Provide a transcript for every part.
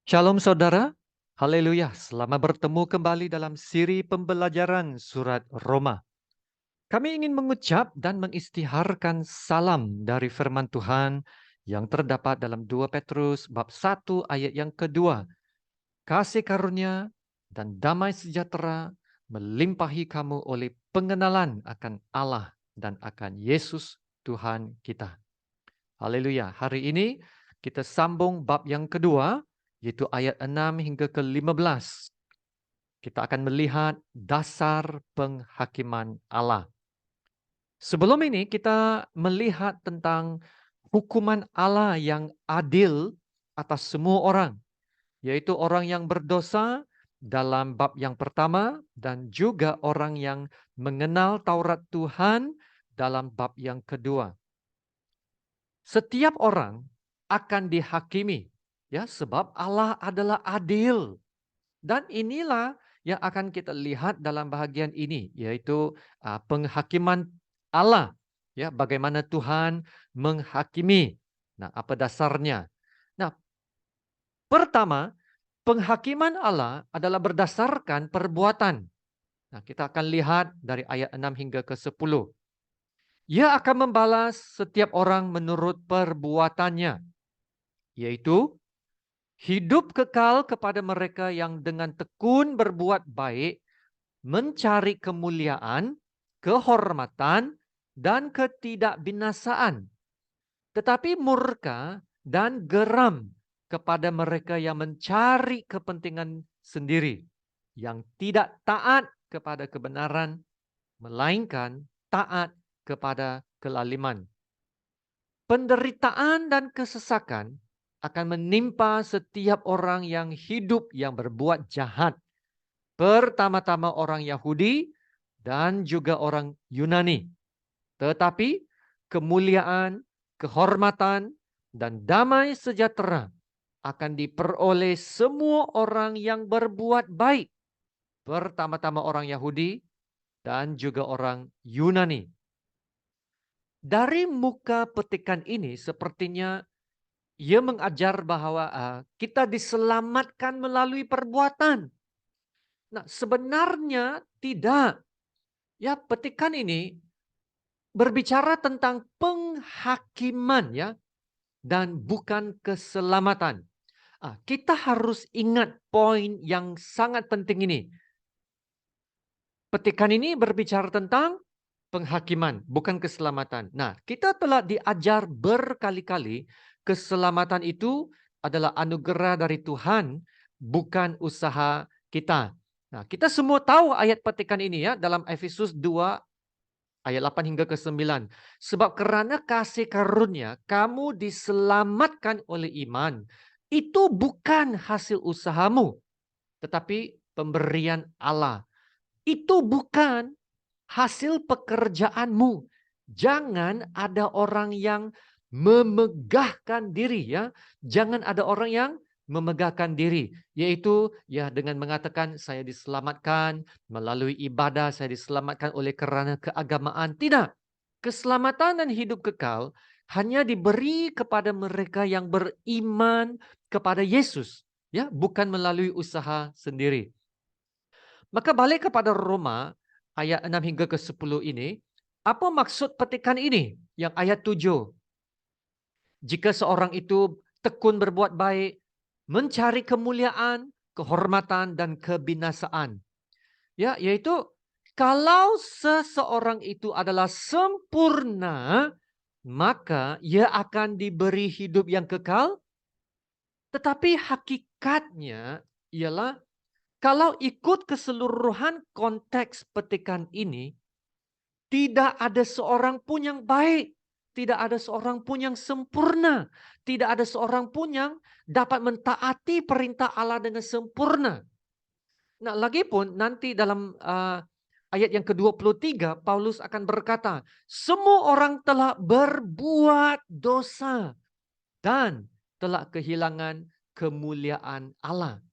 Shalom saudara, haleluya, selamat bertemu kembali dalam siri pembelajaran surat Roma. Kami ingin mengucap dan mengistiharkan salam dari firman Tuhan yang terdapat dalam 2 Petrus bab 1 ayat yang kedua. Kasih karunia dan damai sejahtera melimpahi kamu oleh pengenalan akan Allah dan akan Yesus Tuhan kita. Haleluya. Hari ini kita sambung bab yang kedua, yaitu ayat 6 hingga ke-15. Kita akan melihat dasar penghakiman Allah. Sebelum ini kita melihat tentang hukuman Allah yang adil atas semua orang, yaitu orang yang berdosa dalam bab yang pertama dan juga orang yang mengenal Taurat Tuhan dalam bab yang kedua. Setiap orang akan dihakimi, ya, sebab Allah adalah adil. Dan inilah yang akan kita lihat dalam bahagian ini, yaitu penghakiman Allah, ya, bagaimana Tuhan menghakimi. Nah, apa dasarnya? Nah, pertama, penghakiman Allah adalah berdasarkan perbuatan. Nah, kita akan lihat dari ayat 6 hingga ke-10. Ia akan membalas setiap orang menurut perbuatannya, yaitu hidup kekal kepada mereka yang dengan tekun berbuat baik, mencari kemuliaan, kehormatan, dan ketidakbinasaan. Tetapi murka dan geram kepada mereka yang mencari kepentingan sendiri, yang tidak taat kepada kebenaran, melainkan taat kepada kelaliman. Penderitaan dan kesesakan akan menimpa setiap orang yang hidup yang berbuat jahat. Pertama-tama orang Yahudi dan juga orang Yunani. Tetapi kemuliaan, kehormatan, dan damai sejahtera akan diperoleh semua orang yang berbuat baik. Pertama-tama orang Yahudi dan juga orang Yunani. Dari muka petikan ini sepertinya ia mengajar bahwa kita diselamatkan melalui perbuatan. Nah, sebenarnya tidak. Ya, petikan ini berbicara tentang penghakiman, ya, dan bukan keselamatan. Kita harus ingat poin yang sangat penting ini. Petikan ini berbicara tentang penghakiman, bukan keselamatan. Nah, kita telah diajar berkali-kali keselamatan itu adalah anugerah dari Tuhan, bukan usaha kita. Nah, kita semua tahu ayat petikan ini, ya, dalam Efesus 2 ayat 8 hingga ke-9. Sebab karena kasih karunia kamu diselamatkan oleh iman. Itu bukan hasil usahamu, tetapi pemberian Allah. Itu bukan hasil pekerjaanmu. Jangan ada orang yang memegahkan diri, ya. Jangan ada orang yang memegahkan diri, yaitu ya dengan mengatakan saya diselamatkan melalui ibadah, saya diselamatkan oleh kerana keagamaan. Tidak. Keselamatan dan hidup kekal hanya diberi kepada mereka yang beriman kepada Yesus, ya, bukan melalui usaha sendiri. Maka balik kepada Roma ayat 6 hingga ke-10 ini, apa maksud petikan ini? Yang ayat 7. Jika seorang itu tekun berbuat baik, mencari kemuliaan, kehormatan, dan kebinasaan. Ya, yaitu kalau seseorang itu adalah sempurna, maka ia akan diberi hidup yang kekal. Tetapi hakikatnya ialah kalau ikut keseluruhan konteks petikan ini, tidak ada seorang pun yang baik. Tidak ada seorang pun yang sempurna. Tidak ada seorang pun yang dapat mentaati perintah Allah dengan sempurna. Nah, lagipun nanti dalam ayat yang ke-23, Paulus akan berkata, semua orang telah berbuat dosa dan telah kehilangan kemuliaan Allah.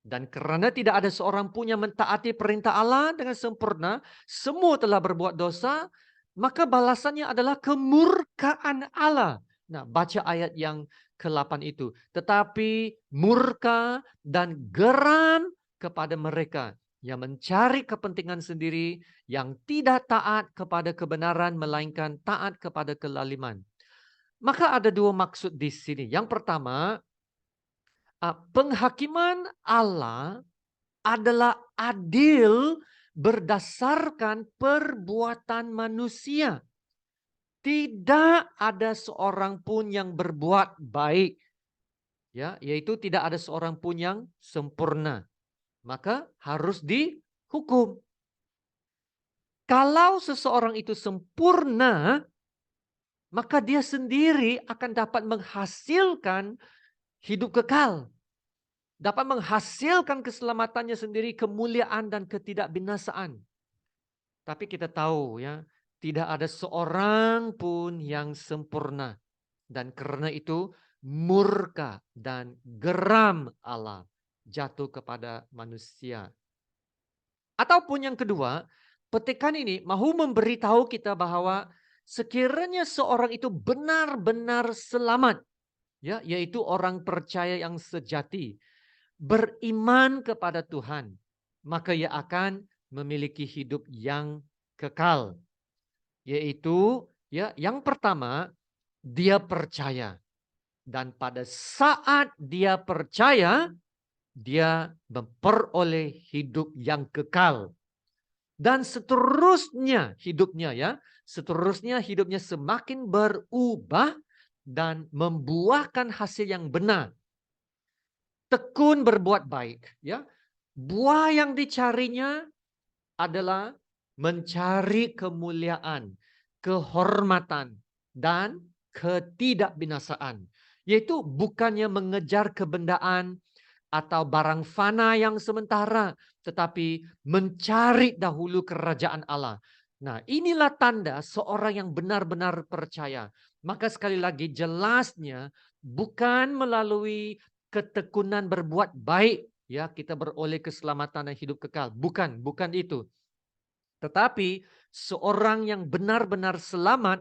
Dan kerana tidak ada seorang pun yang mentaati perintah Allah dengan sempurna, semua telah berbuat dosa, maka balasannya adalah kemurkaan Allah Nah, baca ayat yang ke-8 itu. Tetapi murka dan geram kepada mereka yang mencari kepentingan sendiri, yang tidak taat kepada kebenaran, melainkan taat kepada kelaliman. Maka ada dua maksud di sini. Yang pertama, penghakiman Allah adalah adil berdasarkan perbuatan manusia. Tidak ada seorang pun yang berbuat baik, ya, yaitu tidak ada seorang pun yang sempurna. Maka harus dihukum. Kalau seseorang itu sempurna, maka dia sendiri akan dapat menghasilkan hidup kekal. Dapat menghasilkan keselamatannya sendiri, kemuliaan dan ketidakbinasaan. Tapi kita tahu ya, tidak ada seorang pun yang sempurna. Dan karena itu murka dan geram Allah jatuh kepada manusia. Ataupun yang kedua, petikan ini mahu memberitahu kita bahwa sekiranya seorang itu benar-benar selamat, ya, yaitu orang percaya yang sejati, beriman kepada Tuhan, maka ia akan memiliki hidup yang kekal. Yaitu ya, yang pertama, dia percaya. Dan pada saat dia percaya, dia memperoleh hidup yang kekal. Dan seterusnya hidupnya ya, seterusnya hidupnya semakin berubah dan membuahkan hasil yang benar. Tekun berbuat baik, ya. Buah yang dicarinya adalah mencari kemuliaan, kehormatan, dan ketidakbinasaan. Yaitu bukannya mengejar kebendaan atau barang fana yang sementara, tetapi mencari dahulu kerajaan Allah. Nah, inilah tanda seorang yang benar-benar percaya. Maka sekali lagi jelasnya bukan melalui ketekunan berbuat baik ya kita beroleh keselamatan dan hidup kekal. Bukan itu. Tetapi seorang yang benar-benar selamat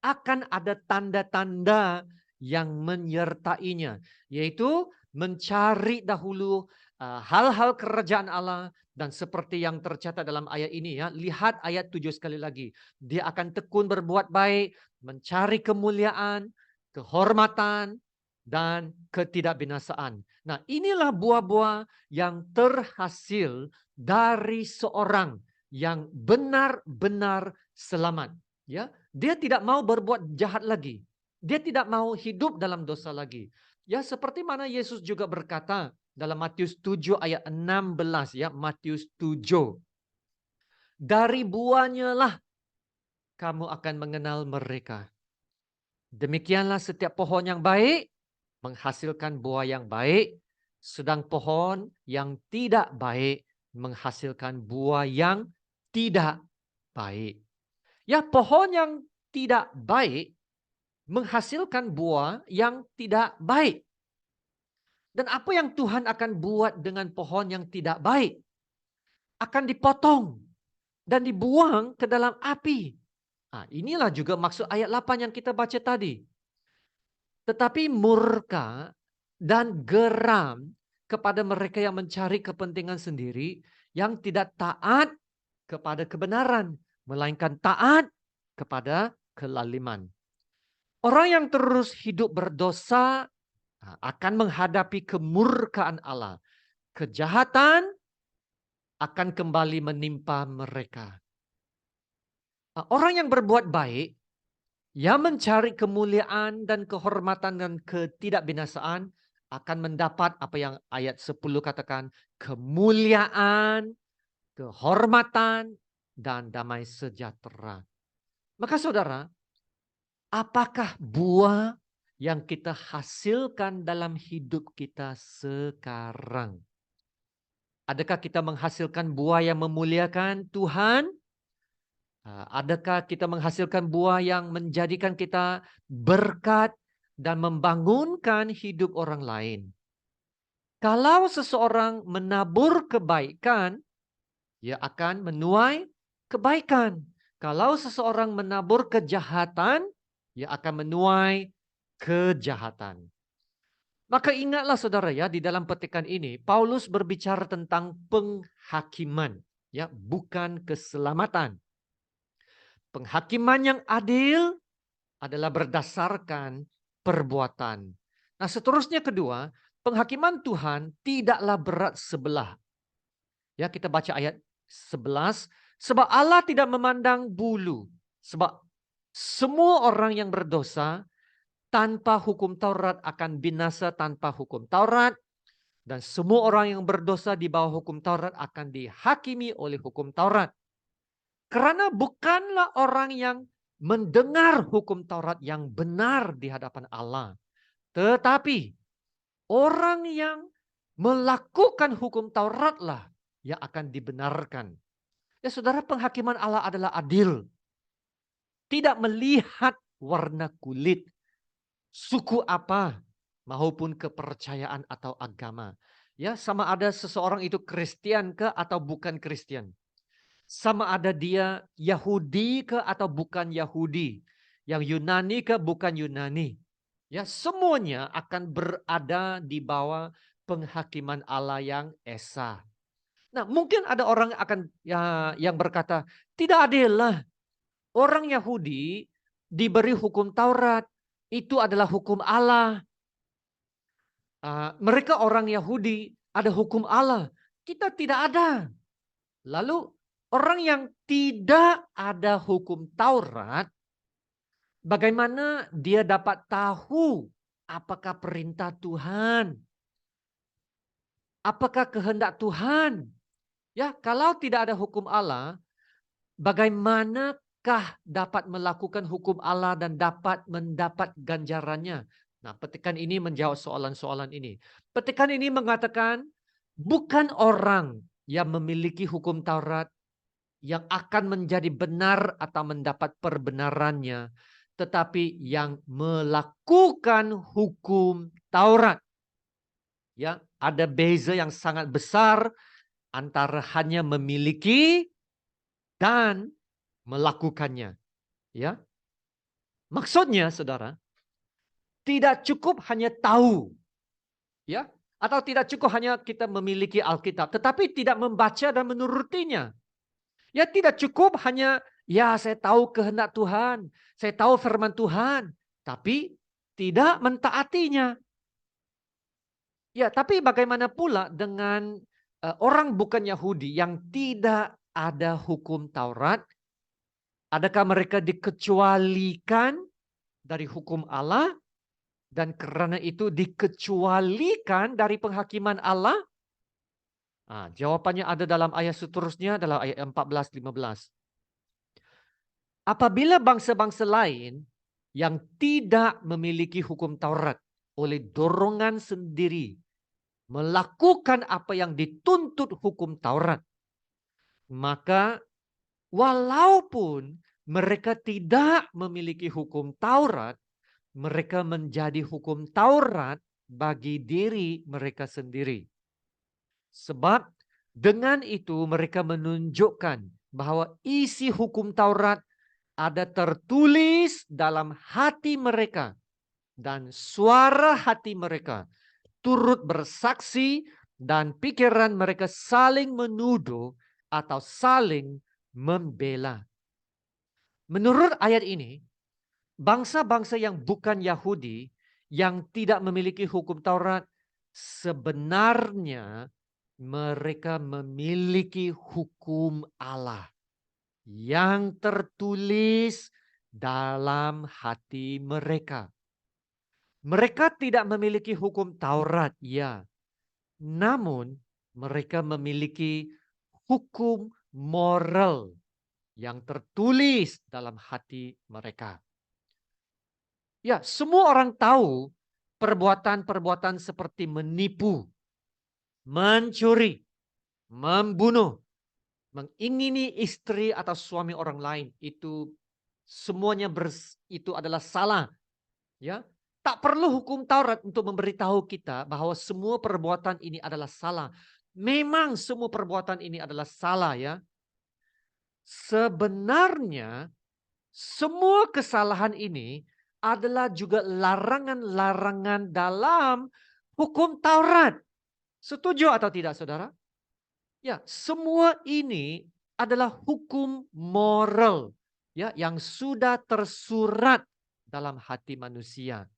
akan ada tanda-tanda yang menyertainya, yaitu mencari dahulu hal-hal kerajaan Allah, dan seperti yang tercatat dalam ayat ini ya, lihat ayat 7 sekali lagi. Dia akan tekun berbuat baik, mencari kemuliaan, kehormatan, dan ketidakbinasaan. Nah, inilah buah-buah yang terhasil dari seorang yang benar-benar selamat. Ya, dia tidak mau berbuat jahat lagi. Dia tidak mau hidup dalam dosa lagi. Ya, seperti mana Yesus juga berkata dalam Matius 7 ayat 16 ya, Matius 7. Dari buahnya lah kamu akan mengenal mereka. Demikianlah setiap pohon yang baik menghasilkan buah yang baik, sedang pohon yang tidak baik menghasilkan buah yang tidak baik. Ya, pohon yang tidak baik menghasilkan buah yang tidak baik. Dan apa yang Tuhan akan buat dengan pohon yang tidak baik? Akan dipotong dan dibuang ke dalam api. Nah, inilah juga maksud ayat 8 yang kita baca tadi. Tetapi murka dan geram kepada mereka yang mencari kepentingan sendiri, yang tidak taat kepada kebenaran, melainkan taat kepada kelaliman. Orang yang terus hidup berdosa akan menghadapi kemurkaan Allah. Kejahatan akan kembali menimpa mereka. Orang yang berbuat baik, yang mencari kemuliaan dan kehormatan dan ketidakbinasaan, akan mendapat apa yang ayat 10 katakan, kemuliaan, kehormatan, dan damai sejahtera. Maka saudara, apakah buah yang kita hasilkan dalam hidup kita sekarang? Adakah kita menghasilkan buah yang memuliakan Tuhan? Adakah kita menghasilkan buah yang menjadikan kita berkat dan membangunkan hidup orang lain? Kalau seseorang menabur kebaikan, ia akan menuai kebaikan. Kalau seseorang menabur kejahatan, ia akan menuai kejahatan. Maka ingatlah saudara ya, di dalam petikan ini Paulus berbicara tentang penghakiman, ya, bukan keselamatan. Penghakiman yang adil adalah berdasarkan perbuatan. Nah, seterusnya kedua, penghakiman Tuhan tidaklah berat sebelah. Ya, kita baca ayat 11, sebab Allah tidak memandang bulu, sebab semua orang yang berdosa tanpa hukum Taurat akan binasa tanpa hukum Taurat, dan semua orang yang berdosa di bawah hukum Taurat akan dihakimi oleh hukum Taurat. Karena bukanlah orang yang mendengar hukum Taurat yang benar di hadapan Allah, tetapi orang yang melakukan hukum Tauratlah yang akan dibenarkan. Ya saudara, penghakiman Allah adalah adil. Tidak melihat warna kulit, suku apa, maupun kepercayaan atau agama. Ya, sama ada seseorang itu Kristen ke atau bukan Kristen. Sama ada dia Yahudi ke atau bukan Yahudi. Yang Yunani ke bukan Yunani. Ya, semuanya akan berada di bawah penghakiman Allah yang esa. Nah, mungkin ada orang akan yang berkata, tidak adil lah. Orang Yahudi diberi hukum Taurat, itu adalah hukum Allah. Mereka orang Yahudi, ada hukum Allah. Kita tidak ada. Lalu orang yang tidak ada hukum Taurat, bagaimana dia dapat tahu apakah perintah Tuhan? Apakah kehendak Tuhan? Ya, kalau tidak ada hukum Allah, bagaimanakah dapat melakukan hukum Allah dan dapat mendapat ganjarannya? Nah, petikan ini menjawab soalan-soalan ini. Petikan ini mengatakan bukan orang yang memiliki hukum Taurat yang akan menjadi benar atau mendapat perbenarannya, tetapi yang melakukan hukum Taurat. Ya, ada beza yang sangat besar antara hanya memiliki dan melakukannya. Ya, maksudnya, saudara, tidak cukup hanya tahu, ya, atau tidak cukup hanya kita memiliki Alkitab, tetapi tidak membaca dan menurutinya. Ya, tidak cukup hanya, ya, saya tahu kehendak Tuhan, saya tahu firman Tuhan, tapi tidak mentaatinya. Ya, tapi bagaimana pula dengan orang bukan Yahudi yang tidak ada hukum Taurat? Adakah mereka dikecualikan dari hukum Allah dan karena itu dikecualikan dari penghakiman Allah? Jawabannya ada dalam ayat seterusnya, dalam ayat 14-15. Apabila bangsa-bangsa lain yang tidak memiliki hukum Taurat oleh dorongan sendiri melakukan apa yang dituntut hukum Taurat, maka walaupun mereka tidak memiliki hukum Taurat, mereka menjadi hukum Taurat bagi diri mereka sendiri. Sebab dengan itu mereka menunjukkan bahwa isi hukum Taurat ada tertulis dalam hati mereka. Dan suara hati mereka turut bersaksi dan pikiran mereka saling menuduh atau saling membela. Menurut ayat ini, bangsa-bangsa yang bukan Yahudi yang tidak memiliki hukum Taurat sebenarnya mereka memiliki hukum Allah yang tertulis dalam hati mereka. Mereka tidak memiliki hukum Taurat, ya. Namun mereka memiliki hukum moral yang tertulis dalam hati mereka. Ya, semua orang tahu perbuatan-perbuatan seperti menipu, mencuri, membunuh, mengingini istri atau suami orang lain, itu semuanya itu adalah salah. Ya, tak perlu hukum Taurat untuk memberitahu kita bahwa semua perbuatan ini adalah salah. Memang semua perbuatan ini adalah salah, ya. Sebenarnya semua kesalahan ini adalah juga larangan-larangan dalam hukum Taurat. Setuju atau tidak, saudara? Ya, semua ini adalah hukum moral ya yang sudah tersurat dalam hati manusia.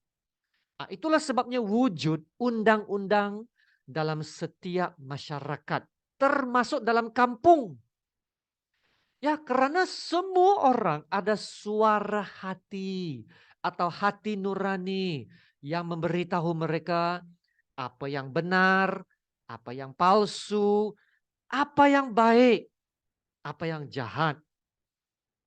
Nah, itulah sebabnya wujud undang-undang dalam setiap masyarakat, termasuk dalam kampung. Ya, karena semua orang ada suara hati atau hati nurani yang memberitahu mereka apa yang benar, apa yang palsu, apa yang baik, apa yang jahat.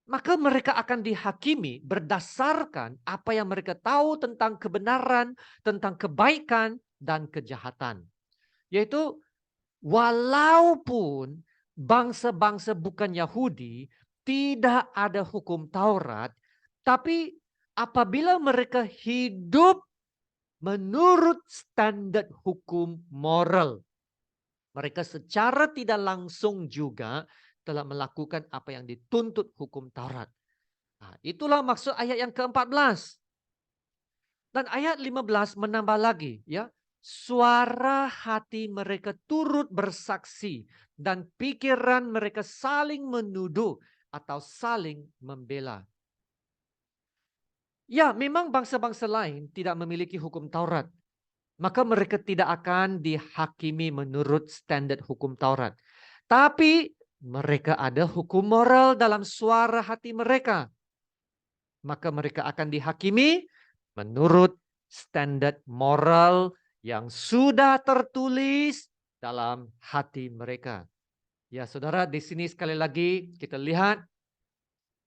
Maka mereka akan dihakimi berdasarkan apa yang mereka tahu tentang kebenaran, tentang kebaikan, dan kejahatan. Yaitu walaupun bangsa-bangsa bukan Yahudi tidak ada hukum Taurat, tapi apabila mereka hidup menurut standar hukum moral, mereka secara tidak langsung juga telah melakukan apa yang dituntut hukum Taurat. Nah, itulah maksud ayat yang ke-14. Dan ayat 15 menambah lagi, ya. Suara hati mereka turut bersaksi dan pikiran mereka saling menuduh atau saling membela. Ya, memang bangsa-bangsa lain tidak memiliki hukum Taurat. Maka mereka tidak akan dihakimi menurut standar hukum Taurat. Tapi mereka ada hukum moral dalam suara hati mereka. Maka mereka akan dihakimi menurut standar moral yang sudah tertulis dalam hati mereka. Ya, saudara, di sini sekali lagi kita lihat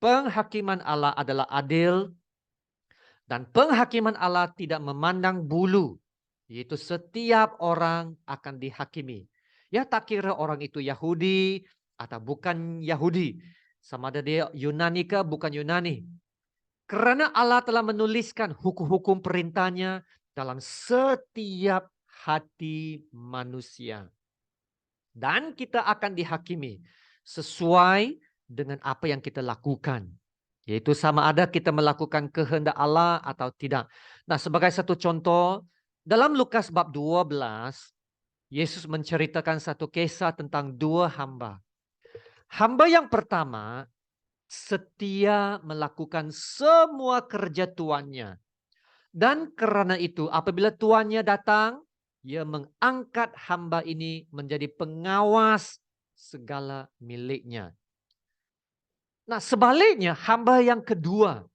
penghakiman Allah adalah adil dan penghakiman Allah tidak memandang bulu, yaitu setiap orang akan dihakimi. Ya, tak kira orang itu Yahudi atau bukan Yahudi, sama ada dia Yunani ke bukan Yunani. Karena Allah telah menuliskan hukum-hukum perintahnya dalam setiap hati manusia. Dan kita akan dihakimi sesuai dengan apa yang kita lakukan. Yaitu sama ada kita melakukan kehendak Allah atau tidak. Nah, sebagai satu contoh, dalam Lukas bab 12, Yesus menceritakan satu kisah tentang dua hamba. Hamba yang pertama setia melakukan semua kerja tuannya. Dan karena itu apabila tuannya datang, ia mengangkat hamba ini menjadi pengawas segala miliknya. Nah, sebaliknya hamba yang kedua,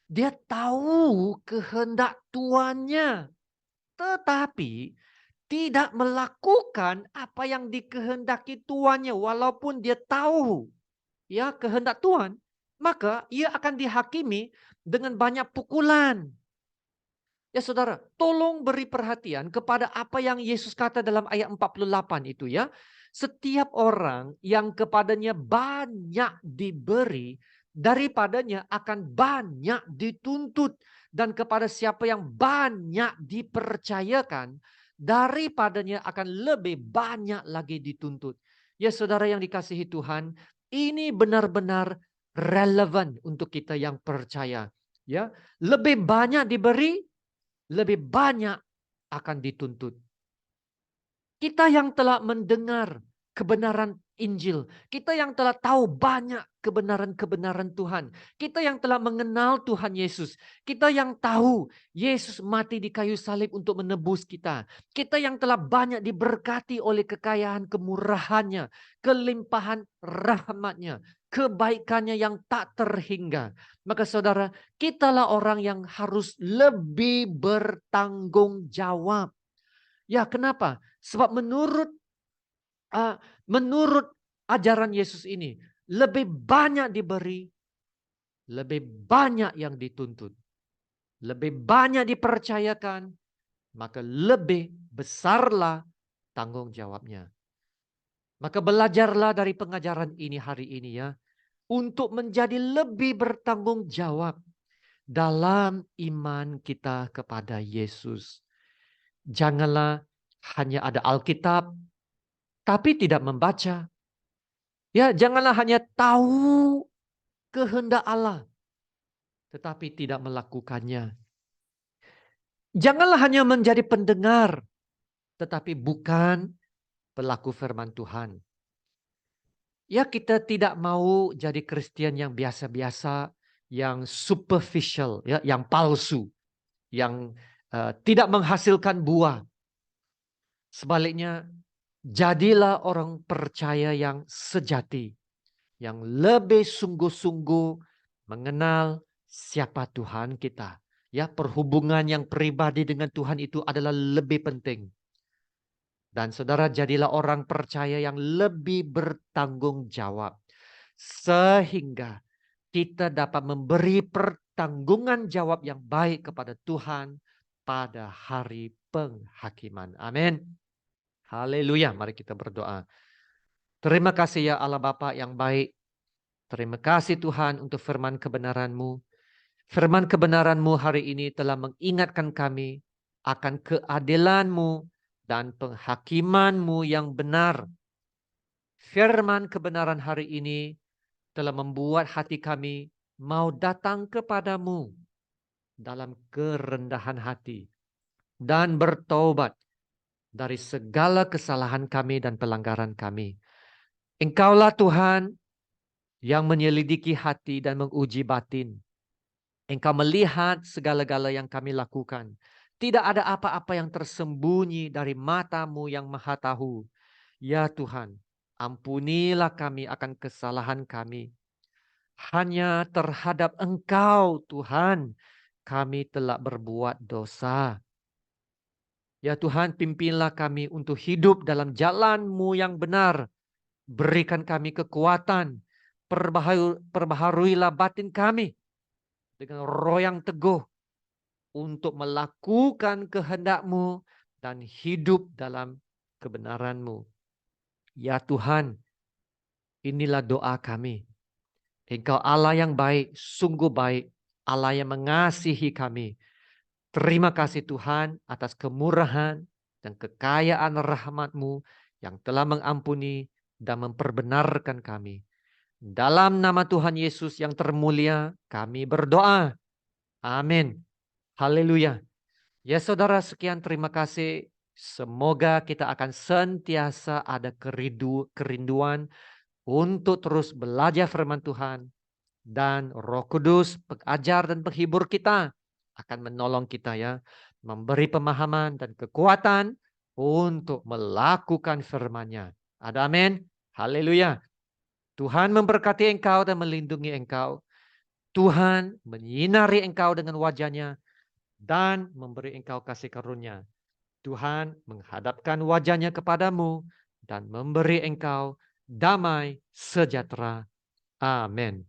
dia tahu kehendak tuannya, tetapi tidak melakukan apa yang dikehendaki tuannya walaupun dia tahu ya kehendak Tuhan, maka ia akan dihakimi dengan banyak pukulan. Ya saudara, tolong beri perhatian kepada apa yang Yesus kata dalam ayat 48 itu ya. Setiap orang yang kepadanya banyak diberi, daripadanya akan banyak dituntut. Dan kepada siapa yang banyak dipercayakan, daripadanya akan lebih banyak lagi dituntut. Ya saudara yang dikasihi Tuhan, ini benar-benar relevan untuk kita yang percaya. Ya, lebih banyak diberi, lebih banyak akan dituntut. Kita yang telah mendengar kebenaran Injil, kita yang telah tahu banyak kebenaran-kebenaran Tuhan, kita yang telah mengenal Tuhan Yesus, kita yang tahu Yesus mati di kayu salib untuk menebus kita, kita yang telah banyak diberkati oleh kekayaan kemurahannya, kelimpahan rahmatnya, kebaikannya yang tak terhingga. Maka saudara, kitalah orang yang harus lebih bertanggung jawab. Ya, kenapa? Sebab menurut ajaran Yesus ini, lebih banyak diberi, lebih banyak yang dituntut. Lebih banyak dipercayakan, maka lebih besarlah tanggung jawabnya. Maka belajarlah dari pengajaran ini hari ini ya, untuk menjadi lebih bertanggung jawab dalam iman kita kepada Yesus. Janganlah hanya ada Alkitab, tapi tidak membaca. Ya, janganlah hanya tahu kehendak Allah, tetapi tidak melakukannya. Janganlah hanya menjadi pendengar, tetapi bukan pelaku firman Tuhan. Ya, kita tidak mau jadi Kristen yang biasa-biasa, yang superficial, ya, yang palsu, yang tidak menghasilkan buah. Sebaliknya, jadilah orang percaya yang sejati, yang lebih sungguh-sungguh mengenal siapa Tuhan kita. Ya, perhubungan yang pribadi dengan Tuhan itu adalah lebih penting. Dan saudara, jadilah orang percaya yang lebih bertanggung jawab. Sehingga kita dapat memberi pertanggungan jawab yang baik kepada Tuhan pada hari penghakiman. Amin. Haleluya. Mari kita berdoa. Terima kasih ya Allah Bapa yang baik. Terima kasih Tuhan untuk firman kebenaran-Mu. Firman kebenaran-Mu hari ini telah mengingatkan kami akan keadilan-Mu dan penghakiman-Mu yang benar. Firman kebenaran hari ini telah membuat hati kami mau datang kepadamu dalam kerendahan hati dan bertobat dari segala kesalahan kami dan pelanggaran kami. Engkaulah Tuhan yang menyelidiki hati dan menguji batin. Engkau melihat segala-gala yang kami lakukan. Tidak ada apa-apa yang tersembunyi dari mata-Mu yang maha tahu. Ya Tuhan, ampunilah kami akan kesalahan kami. Hanya terhadap Engkau Tuhan, kami telah berbuat dosa. Ya Tuhan, pimpinlah kami untuk hidup dalam jalan-Mu yang benar. Berikan kami kekuatan. Perbaharuilah batin kami dengan roh yang teguh untuk melakukan kehendak-Mu dan hidup dalam kebenaran-Mu. Ya Tuhan, inilah doa kami. Engkau Allah yang baik, sungguh baik, Allah yang mengasihi kami. Terima kasih Tuhan atas kemurahan dan kekayaan rahmat-Mu yang telah mengampuni dan memperbenarkan kami. Dalam nama Tuhan Yesus yang termulia, kami berdoa. Amin. Haleluya. Ya saudara, sekian terima kasih. Semoga kita akan sentiasa ada kerinduan untuk terus belajar firman Tuhan. Dan Roh Kudus, pengajar dan penghibur kita akan menolong kita ya. Memberi pemahaman dan kekuatan untuk melakukan firman-Nya. Ada amin? Haleluya. Tuhan memberkati engkau dan melindungi engkau. Tuhan menyinari engkau dengan wajah-Nya dan memberi engkau kasih karunia. Tuhan menghadapkan wajah-Nya kepadamu dan memberi engkau damai sejahtera. Amin.